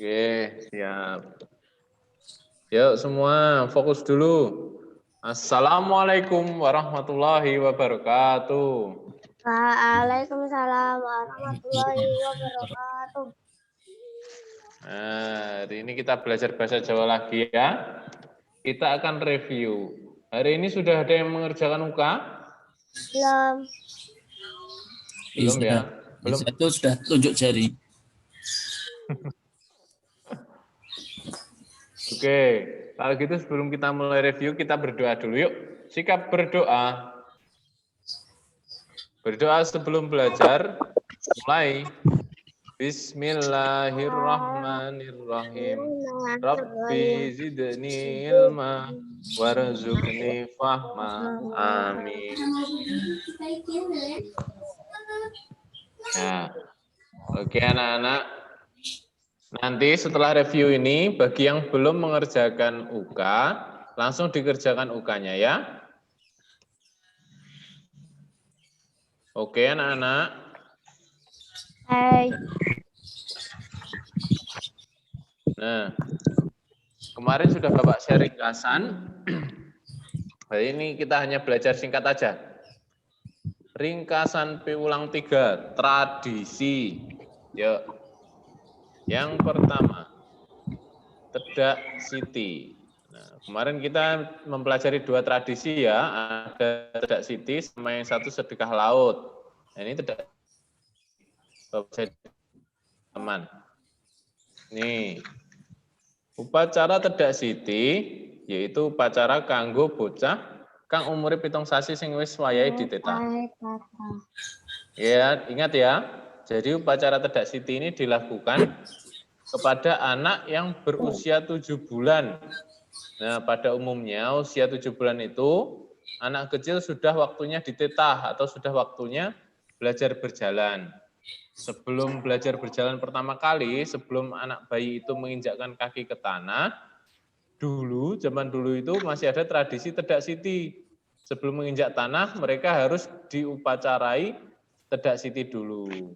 Oke, siap. Yuk semua fokus dulu. Assalamualaikum warahmatullahi wabarakatuh. Waalaikumsalam warahmatullahi wabarakatuh. Nah, hari ini kita belajar bahasa Jawa lagi ya. Kita akan review. Hari ini sudah ada yang mengerjakan UK? Belum. Belum ya? Belum. Itu sudah tunjuk jari. Oke, kalau gitu sebelum kita mulai review, kita berdoa dulu yuk. Sikap berdoa. Berdoa sebelum belajar. Mulai. Bismillahirrahmanirrahim. Rabbi zidni ilma warzuqni fahma. Amin. Ya. Oke anak-anak. Nanti setelah review ini, bagi yang belum mengerjakan UK, langsung dikerjakan UK-nya ya. Oke anak-anak. Hai. Nah, kemarin sudah Bapak share ringkasan. Hari ini kita hanya belajar singkat aja. Ringkasan P-ulang 3, tradisi. Yuk. Yang pertama, Tedak Siti. Nah, kemarin kita mempelajari 2 tradisi ya, ada Tedak Siti sama yang satu sedekah laut. Nah, ini Tedak teman. Nih, upacara Tedak Siti yaitu upacara kanggo bocah kang umure 7 sasi sing wis wayahe ditetah. Ya, ingat ya. Jadi upacara Tedak Siti ini dilakukan kepada anak yang berusia 7 bulan. Nah, pada umumnya usia 7 bulan itu anak kecil sudah waktunya ditetah atau sudah waktunya belajar berjalan. Sebelum belajar berjalan pertama kali, sebelum anak bayi itu menginjakkan kaki ke tanah, zaman dulu itu masih ada tradisi Tedak Siti. Sebelum menginjak tanah, mereka harus diupacarai Tedak Siti dulu.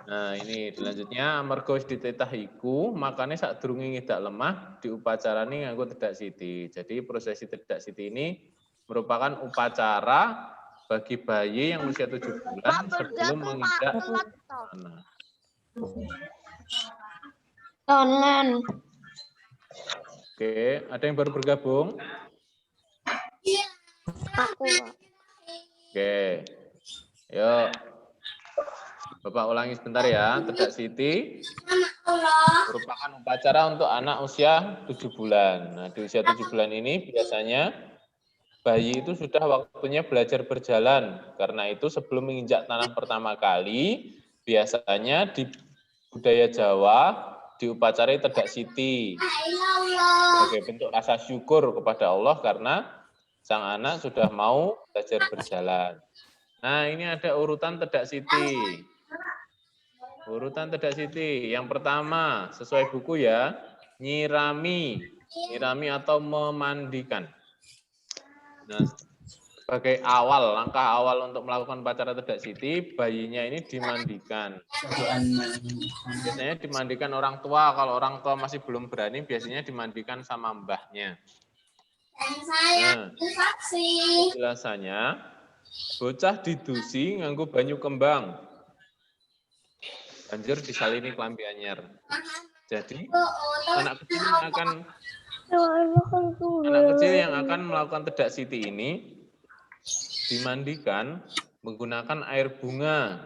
Nah, ini selanjutnya amarga wis ditetah iku, makanya sadurunge ngidak lemah diupacarani nganggo Tedak Siti. Jadi prosesi Tedak Siti ini merupakan upacara bagi bayi yang usia 7 bulan sebelum menginjak tanah. Tonan. Oke, ada yang baru bergabung? Aku. Oke. Yuk. Bapak ulangi sebentar ya. Tedak Siti merupakan upacara untuk anak usia 7 bulan. Nah, di usia 7 bulan ini biasanya bayi itu sudah waktunya belajar berjalan. Karena itu sebelum menginjak tanah pertama kali, biasanya di budaya Jawa diupacarai Tedak Siti. Sebagai bentuk rasa syukur kepada Allah karena sang anak sudah mau belajar berjalan. Nah, ini ada urutan Tedak Siti. Urutan Tedak Siti. Yang pertama, sesuai buku ya, nyirami. Nyirami atau memandikan. Nah, sebagai langkah awal untuk melakukan upacara Tedak Siti, bayinya ini dimandikan. Biasanya dimandikan orang tua, kalau orang tua masih belum berani, biasanya dimandikan sama mbahnya. Nah, penjelasannya, bocah didusi nganggo banyu kembang. Banjur disalini klambi anyar. Jadi anak kecil yang akan melakukan Tedak Siti ini dimandikan menggunakan air bunga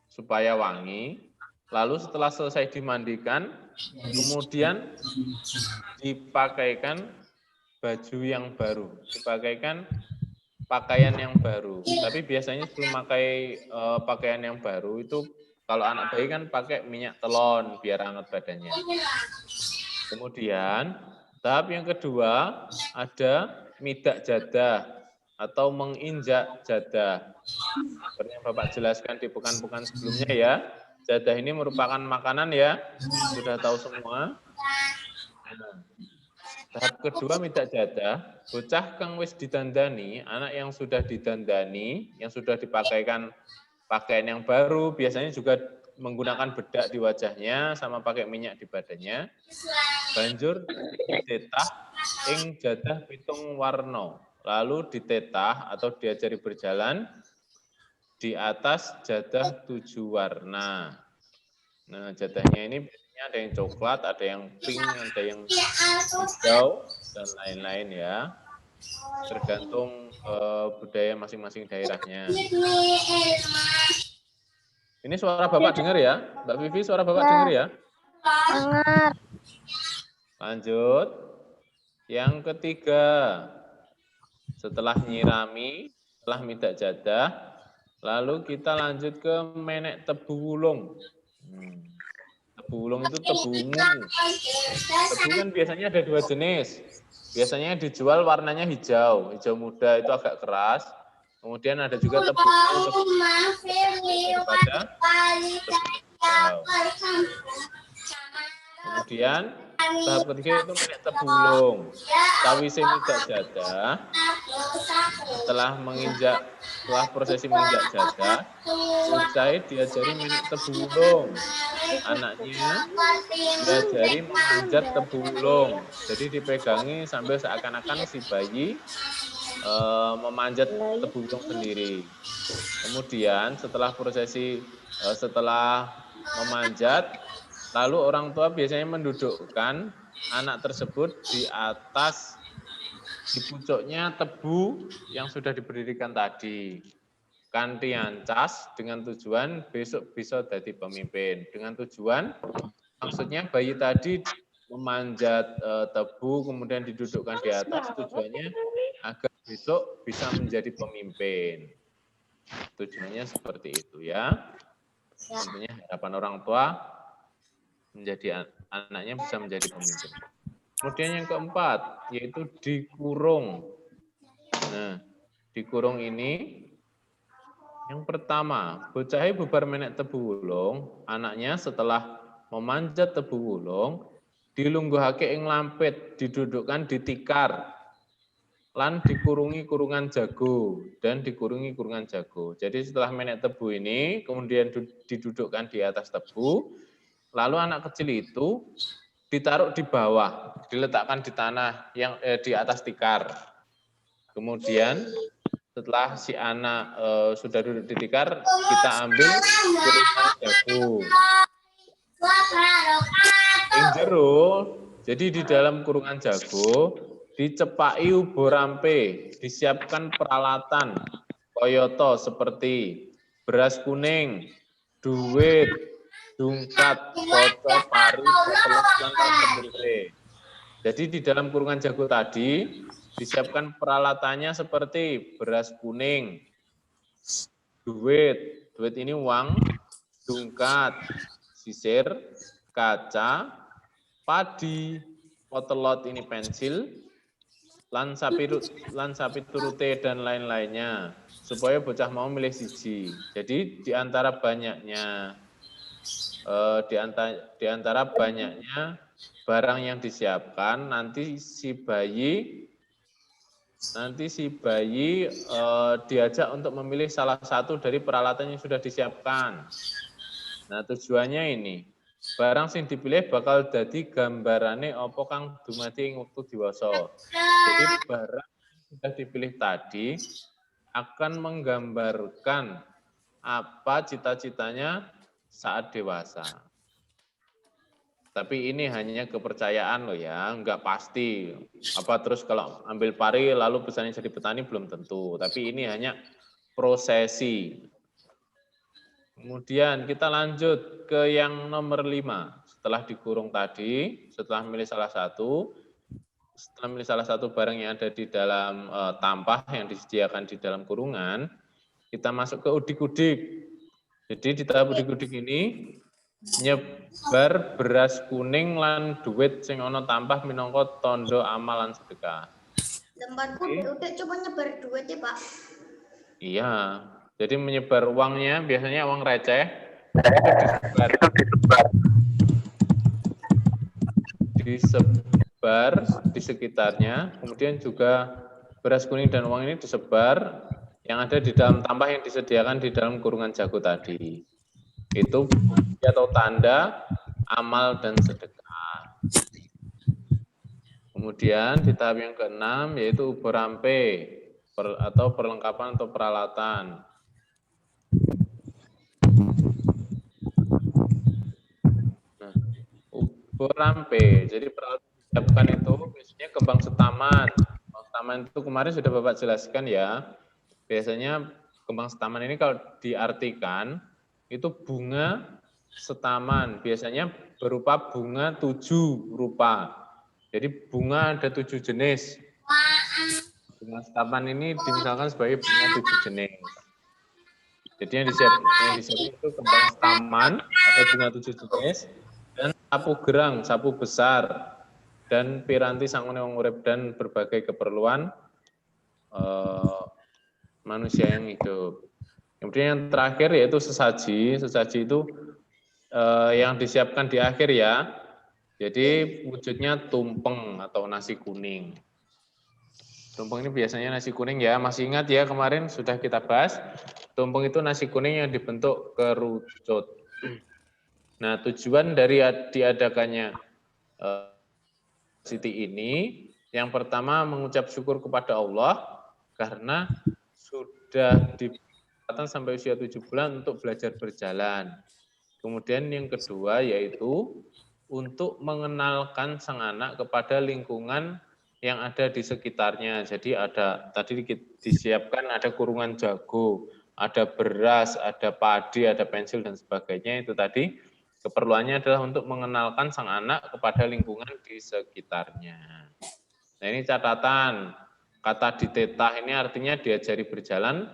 supaya wangi. Lalu setelah selesai dimandikan, kemudian dipakaikan baju yang baru, dipakaikan pakaian yang baru. Tapi biasanya sebelum pakai pakaian yang baru itu kalau anak bayi kan pakai minyak telon biar hangat badannya. Kemudian tahap yang kedua ada midak jadah atau menginjak jadah. Seperti yang Bapak jelaskan di pekan-pekan sebelumnya ya. Jadah ini merupakan makanan ya, sudah tahu semua. Nah, tahap kedua midak jadah, bocah kang wis didandani, anak yang sudah didandani, yang sudah dipakaikan pakaian yang baru, biasanya juga menggunakan bedak di wajahnya sama pakai minyak di badannya. Banjur ditetah ing jadah pitung warna. Lalu ditetah atau diajari berjalan di atas jadah 7 warna. Nah, jadahnya ini biasanya ada yang coklat, ada yang pink, ada yang hijau, dan lain-lain ya. Tergantung budaya masing-masing daerahnya. Ini suara Bapak dengar ya? Mbak Vivi, suara Bapak dengar ya? Dengar. Lanjut. Yang ketiga, setelah nyirami, setelah midak jadah, lalu kita lanjut ke menek tebu wulung. Tebu wulung itu tebu ungu. Tebu kan biasanya ada 2 jenis. Biasanya dijual warnanya hijau, hijau muda itu agak keras. Kemudian ada juga tebu ungu daripada tebu hijau. Kemudian tahap ketiga itu menek tebu wulung. Sawise midak jadah, setelah prosesi menginjak jadah, usai diajari menek tebu wulung. Anaknya diajari memanjat tebu wulung. Jadi dipegangi sambil seakan-akan si bayi memanjat tebu wulung sendiri. Kemudian setelah prosesi setelah memanjat, lalu orang tua biasanya mendudukkan anak tersebut di atas di pucuknya tebu yang sudah diberdirikan tadi. Kanthi ancas dengan tujuan besok bisa jadi pemimpin. Dengan tujuan maksudnya bayi tadi memanjat tebu kemudian didudukkan di atas, tujuannya agar besok bisa menjadi pemimpin. Tujuannya seperti itu ya. Tentunya harapan orang tua menjadi anaknya bisa menjadi pemimpin. Kemudian yang keempat yaitu dikurung. Nah, dikurung ini yang pertama, bocahnya bubar menek tebu wulung, anaknya setelah memanjat tebu wulung, dilungguhake ing lampit, didudukkan di tikar, lan dikurungi kurungan jago, dan dikurungi kurungan jago. Jadi setelah menek tebu ini, kemudian didudukkan di atas tebu, lalu anak kecil itu ditaruh di bawah, diletakkan di tanah yang di atas tikar. Kemudian setelah si anak sudah duduk di tikar, kita ambil kurungan jago. Ing jero, jadi di dalam kurungan jago dicepai uborampe, disiapkan peralatan koyoto seperti beras kuning, duit, dungkat, koco, pari, potelos, dan lain-lain. Jadi di dalam kurungan jago tadi disiapkan peralatannya seperti beras kuning, duit ini uang, dungkat, sisir, kaca, padi, potelot ini pensil, lan sapi turute dan lain-lainnya, supaya bocah mau milih siji. Jadi di antara banyaknya barang yang disiapkan, nanti si bayi diajak untuk memilih salah satu dari peralatan yang sudah disiapkan. Nah, tujuannya ini, barang sing dipilih bakal dadi gambarane apa kang dumadi ing wektu diwasa. Jadi barang yang sudah dipilih tadi akan menggambarkan apa cita-citanya saat dewasa. Tapi ini hanya kepercayaan loh ya, enggak pasti. Apa terus kalau ambil pari lalu pesannya jadi petani belum tentu. Tapi ini hanya prosesi. Kemudian kita lanjut ke yang nomor 5. Setelah dikurung tadi, setelah milih salah satu barang yang ada di dalam tampah yang disediakan di dalam kurungan, kita masuk ke udik-udik. Jadi di tahap udik-udik ini nyebar beras kuning lan duit sing ana tampah minangka tondo amal lan sedekah. Tempatku udah coba nyebar duit ya Pak. Iya, jadi menyebar uangnya biasanya uang receh disebar di sekitarnya, kemudian juga beras kuning dan uang ini disebar yang ada di dalam tampah yang disediakan di dalam kurungan jago tadi. Itu bukti atau tanda amal dan sedekah. Kemudian di tahap yang keenam yaitu ubur rampe atau perlengkapan atau peralatan. Nah, ubur rampe, jadi peralatan disiapkan itu biasanya kembang setaman. Kembang setaman itu kemarin sudah Bapak jelaskan ya. Biasanya kembang setaman ini kalau diartikan itu bunga setaman. Biasanya berupa bunga 7 rupa. Jadi bunga ada 7 jenis. Bunga setaman ini dimisalkan sebagai bunga 7 jenis. Jadi yang disiapkan itu kembang setaman atau bunga 7 jenis dan sapu gerang, sapu besar dan piranti sangune wong urip dan berbagai keperluan manusia yang hidup. Kemudian yang terakhir yaitu sesaji. Sesaji itu yang disiapkan di akhir ya. Jadi wujudnya tumpeng atau nasi kuning. Tumpeng ini biasanya nasi kuning ya. Masih ingat ya kemarin sudah kita bahas. Tumpeng itu nasi kuning yang dibentuk kerucut. Nah tujuan dari diadakannya Siti ini, yang pertama mengucap syukur kepada Allah karena sudah diberikan sampai usia 7 bulan untuk belajar berjalan. Kemudian yang kedua yaitu untuk mengenalkan sang anak kepada lingkungan yang ada di sekitarnya. Jadi ada tadi disiapkan ada kurungan jago, ada beras, ada padi, ada pensil dan sebagainya. Itu tadi keperluannya adalah untuk mengenalkan sang anak kepada lingkungan di sekitarnya. Nah ini catatan, kata ditetah ini artinya diajari berjalan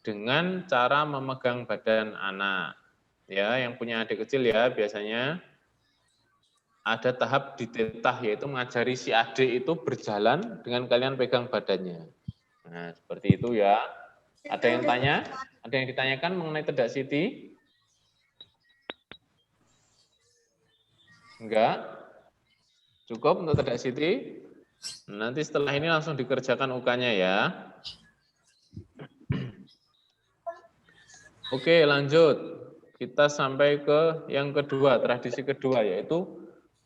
dengan cara memegang badan anak. Ya, yang punya adik kecil ya biasanya ada tahap ditetah yaitu mengajari si adik itu berjalan dengan kalian pegang badannya. Nah, seperti itu ya. Ada yang tanya? Ada yang ditanyakan mengenai Tedak Siti? Enggak? Cukup untuk Tedak Siti? Nanti setelah ini langsung dikerjakan UK-nya ya. Oke, lanjut. Kita sampai ke yang kedua, tradisi kedua yaitu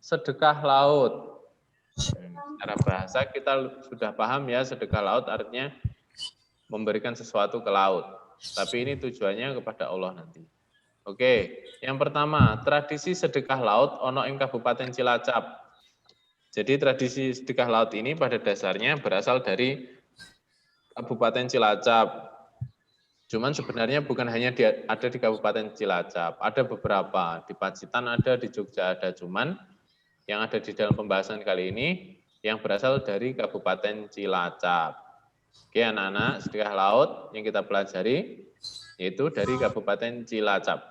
sedekah laut. Secara bahasa kita sudah paham ya, sedekah laut artinya memberikan sesuatu ke laut. Tapi ini tujuannya kepada Allah nanti. Oke, yang pertama, tradisi sedekah laut ono ing Kabupaten Cilacap. Jadi tradisi sedekah laut ini pada dasarnya berasal dari Kabupaten Cilacap. Cuman sebenarnya bukan hanya ada di Kabupaten Cilacap, ada beberapa. Di Pacitan ada, di Jogja ada. Cuman yang ada di dalam pembahasan kali ini yang berasal dari Kabupaten Cilacap. Oke anak-anak, sedekah laut yang kita pelajari yaitu dari Kabupaten Cilacap.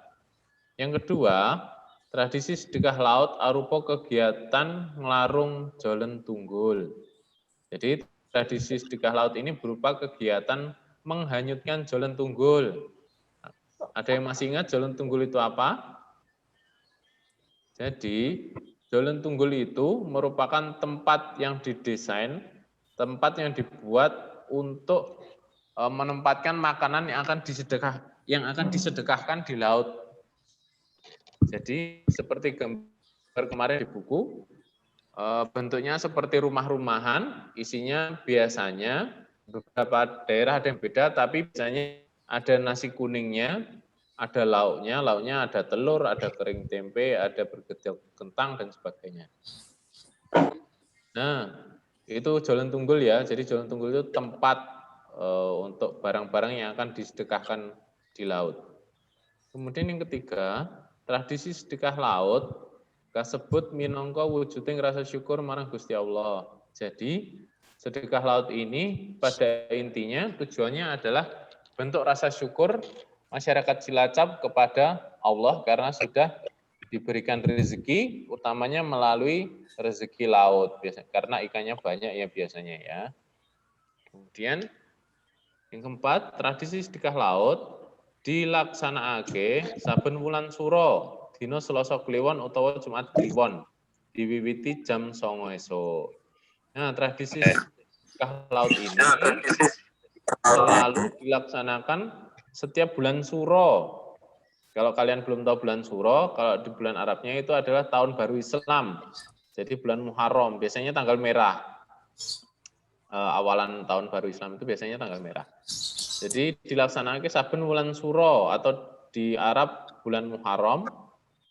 Yang kedua, tradisi sedekah laut arupa kegiatan nglarung jolen tunggul. Jadi tradisi sedekah laut ini berupa kegiatan menghanyutkan jolen tunggul. Ada yang masih ingat jolen tunggul itu apa? Jadi jolen tunggul itu merupakan tempat yang didesain, tempat yang dibuat untuk menempatkan makanan yang akan disedekahkan di laut. Jadi seperti gambar kemarin di buku, bentuknya seperti rumah-rumahan, isinya biasanya beberapa daerah ada yang beda, tapi biasanya ada nasi kuningnya, ada lauknya ada telur, ada kering tempe, ada bergedel kentang, dan sebagainya. Nah, itu jolen tunggul ya, jadi jolen tunggul itu tempat untuk barang-barang yang akan disedekahkan di laut. Kemudian yang ketiga, tradisi sedekah laut kasebut minangka wujuding rasa syukur marang Gusti Allah. Jadi sedekah laut ini pada intinya tujuannya adalah bentuk rasa syukur masyarakat Cilacap kepada Allah karena sudah diberikan rezeki, utamanya melalui rezeki laut, karena ikannya banyak ya biasanya ya. Kemudian yang keempat, tradisi sedekah laut dilaksanakake saben wulan suro dina Selasa Kliwon utawa Jumat Kliwon diwiwiti jam 09.00 esuk. Nah, tradisi sedekah laut ini selalu dilaksanakan setiap bulan suro. Kalau kalian belum tahu bulan Suro, kalau di bulan Arabnya itu adalah tahun baru Islam. Jadi bulan Muharram, biasanya tanggal merah. Awalan tahun baru Islam itu biasanya tanggal merah. Jadi dilaksanakan saben bulan Suro atau di Arab bulan Muharram,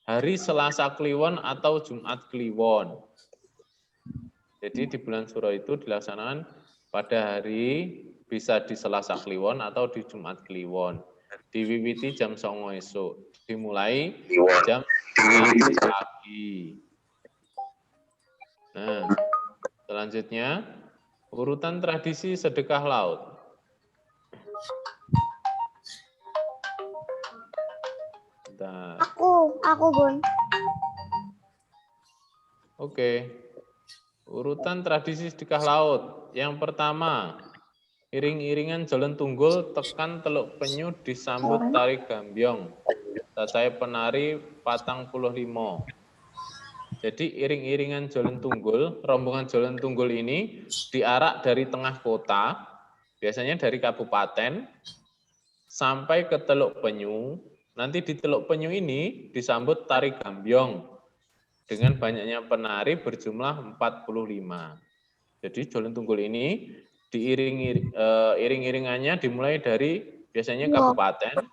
hari Selasa Kliwon atau Jumat Kliwon. Jadi di bulan Suro itu dilaksanakan pada hari bisa di Selasa Kliwon atau di Jumat Kliwon. Diwiwiti jam 09.00 esuk. Dimulai jam 9 pagi. Nah, selanjutnya urutan tradisi sedekah laut. Bentar. Aku Bun. Oke. Urutan tradisi sedekah laut. Yang pertama, iring-iringan jalan tunggul tekan Teluk Penyu disambut tari gambyong. Cacai penari 45. Jadi iring-iringan jalan tunggul, rombongan jalan tunggul ini diarak dari tengah kota, biasanya dari kabupaten, sampai ke Teluk Penyu. Nanti di Teluk Penyu ini disambut tari gambyong dengan banyaknya penari berjumlah 45. Jadi jalan tunggul ini iring-iringannya dimulai dari biasanya kabupaten,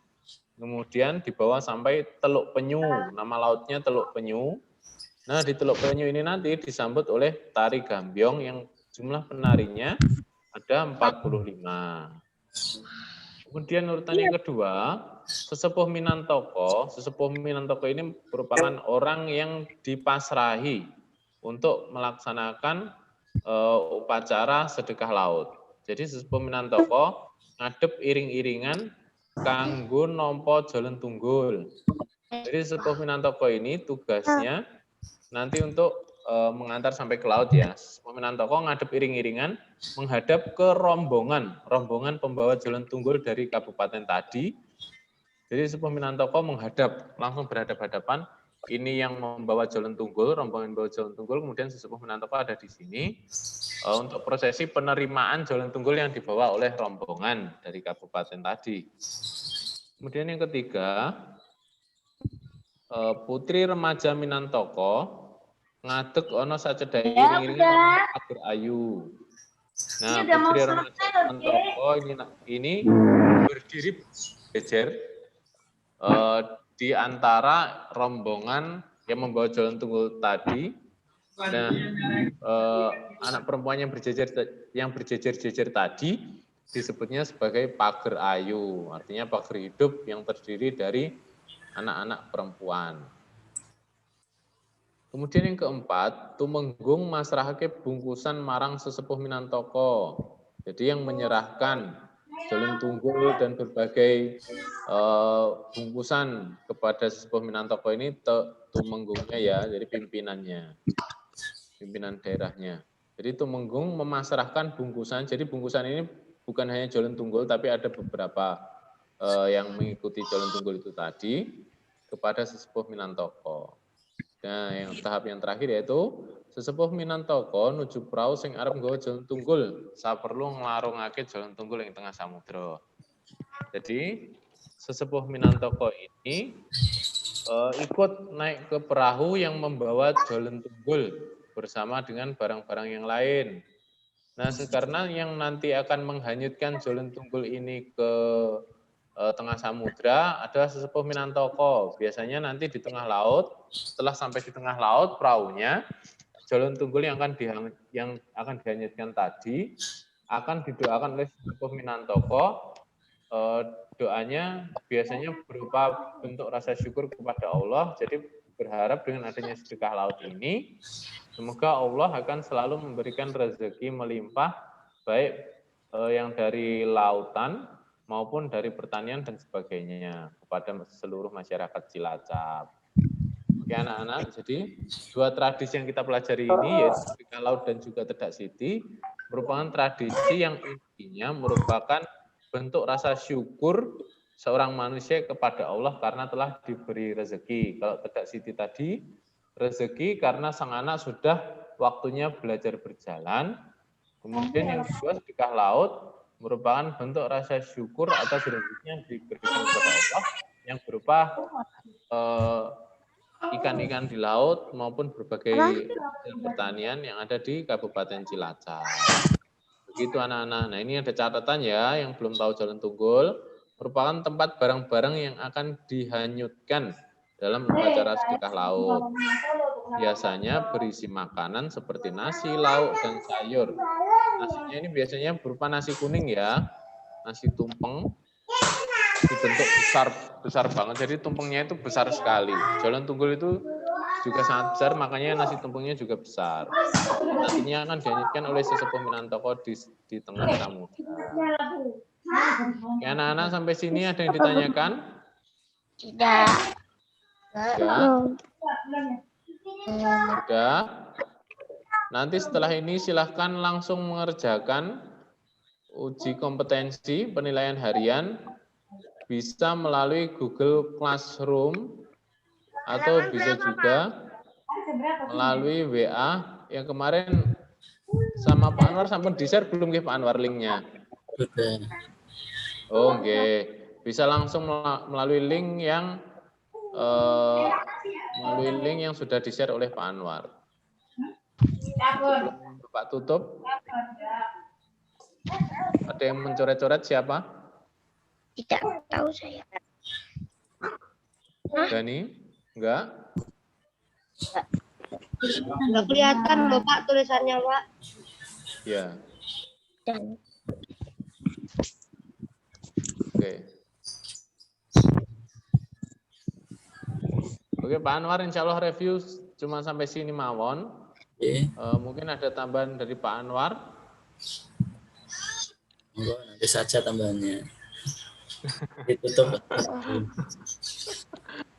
kemudian dibawa sampai Teluk Penyu, nama lautnya Teluk Penyu. Nah, di Teluk Penyu ini nanti disambut oleh tari gambyong yang jumlah penarinya ada 45. Kemudian urutan yang kedua, sesepuh Minantoko. Sesepuh Minantoko ini merupakan orang yang dipasrahi untuk melaksanakan upacara sedekah laut. Jadi sesepuh Minantoko ngadep iring-iringan kanggo nampa jalan tunggul. Jadi sesepuh Minantoko ini tugasnya nanti untuk mengantar sampai ke laut ya. Sesepuh Minantoko ngadep iring-iringan menghadap ke rombongan pembawa jalan tunggul dari kabupaten tadi. Jadi sesepuh Minantoko menghadap, langsung berhadap-hadapan. Ini yang membawa jalan tunggul, rombongan membawa jalan tunggul, kemudian sesepuh Minantoko ada di sini untuk prosesi penerimaan jalan tunggul yang dibawa oleh rombongan dari kabupaten tadi. Kemudian yang ketiga, putri remaja Minantoko ngadeg ana sacedhake iring-iringan pager ayu. Nah, putri remaja Minantoko ini berdiri berjejer di antara rombongan yang membawa jalan tunggul tadi. Nah, anak perempuan yang berjejer-jejer tadi disebutnya sebagai pager ayu, artinya pager hidup yang terdiri dari anak-anak perempuan. Kemudian yang keempat, tumenggung masrahake bungkusan marang sesepuh Minantoko. Jadi yang menyerahkan jalan tunggul dan berbagai bungkusan kepada sesepuh Minantoko ini tumenggungnya ya, jadi pimpinannya, pimpinan daerahnya. Jadi tumenggung memasrahkan bungkusan. Jadi bungkusan ini bukan hanya jalan tunggul, tapi ada beberapa yang mengikuti jalan tunggul itu tadi kepada sesepuh Minantoko. Nah, yang tahap yang terakhir yaitu sesepuh Minantoko nuju prau sing arep nggawa jalan tunggul, saperlu nglarungake jalan tunggul ing tengah samudra. Jadi sesepuh Minantoko ini ikut naik ke perahu yang membawa jalan tunggul bersama dengan barang-barang yang lain. Nah, karena yang nanti akan menghanyutkan jalan tunggul ini ke tengah samudra adalah sesepuh Minantoko. Biasanya nanti di tengah laut, setelah sampai di tengah laut perahunya, jalan tunggul yang akan dihanyutkan tadi akan didoakan oleh sesepuh Minantoko. Doanya biasanya berupa bentuk rasa syukur kepada Allah. Jadi berharap dengan adanya sedekah laut ini, semoga Allah akan selalu memberikan rezeki melimpah, baik yang dari lautan maupun dari pertanian dan sebagainya kepada seluruh masyarakat Cilacap. Oke anak-anak, jadi dua tradisi yang kita pelajari ini yaitu sedekah laut dan juga tedak siti merupakan tradisi yang intinya merupakan bentuk rasa syukur seorang manusia kepada Allah karena telah diberi rezeki. Kalau tedak siti tadi rezeki karena sang anak sudah waktunya belajar berjalan. Kemudian yang kedua sedekah laut merupakan bentuk rasa syukur atas rezeki yang diberikan kepada Allah yang berupa ikan-ikan di laut maupun berbagai hasil pertanian yang ada di Kabupaten Cilacap. Begitu anak-anak. Nah ini ada catatan ya, yang belum tahu Jalan Tunggul, merupakan tempat barang-barang yang akan dihanyutkan dalam upacara sedekah laut. Biasanya berisi makanan seperti nasi, lauk, dan sayur. Nasinya ini biasanya berupa nasi kuning ya, nasi tumpeng, dibentuk besar banget, jadi tumpengnya itu besar sekali. Jalan Tunggul itu juga sangat besar, makanya nasi tumpengnya juga besar. Nantinya akan dihanyutkan oleh sesepuh Minantoko di tengah samudra. Oke, anak-anak sampai sini ada yang ditanyakan? Tidak. Enggak? Sudah. Nanti setelah ini silahkan langsung mengerjakan uji kompetensi penilaian harian, bisa melalui Google Classroom atau bisa juga melalui WA yang kemarin sama Pak Anwar sampai di-share belum Pak Anwar linknya? Sudah. Oh, oke. Bisa langsung melalui link yang sudah di-share oleh Pak Anwar. Sebelum Bapak tutup, ada yang mencoret-coret siapa? Tidak tahu saya. Dani? Enggak? Enggak kelihatan Bapak tulisannya, Pak. Ya. Dan Oke. Oke, Pak Anwar, insya Allah review cuma sampai sini mawon. Mungkin ada tambahan dari Pak Anwar. Enggak, nanti saja tambahannya. Ditutup.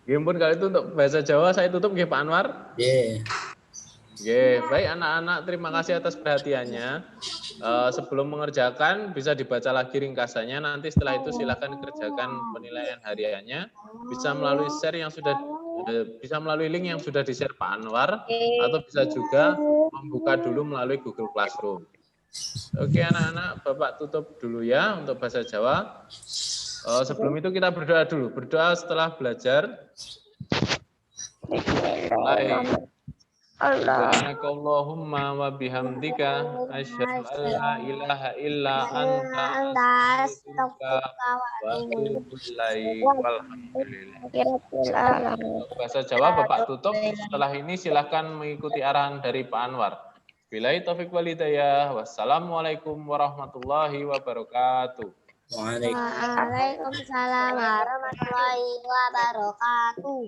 Gimpun kalau itu untuk bahasa Jawa saya tutup nggih Pak Anwar. Baik anak-anak, terima kasih atas perhatiannya. Sebelum mengerjakan bisa dibaca lagi ringkasannya. Nanti setelah itu silakan kerjakan penilaian hariannya. Bisa melalui link yang sudah di-share Pak Anwar, atau bisa juga membuka dulu melalui Google Classroom. Oke anak-anak, Bapak tutup dulu ya untuk bahasa Jawa. Sebelum itu kita berdoa dulu. Berdoa setelah belajar. Subhanakallahumma wa bihamdika asyhadu an la ilaha illa anta astaghfiruka wa atubu ilaik. Walhamdulillah. Bahasa Jawa Bapak tutup. Setelah ini silahkan mengikuti arahan dari Pak Anwar. Billahi taufiq wal hidayah. Wassalamualaikum warahmatullahi wabarakatuh. Waalaikumsalam warahmatullahi wabarakatuh.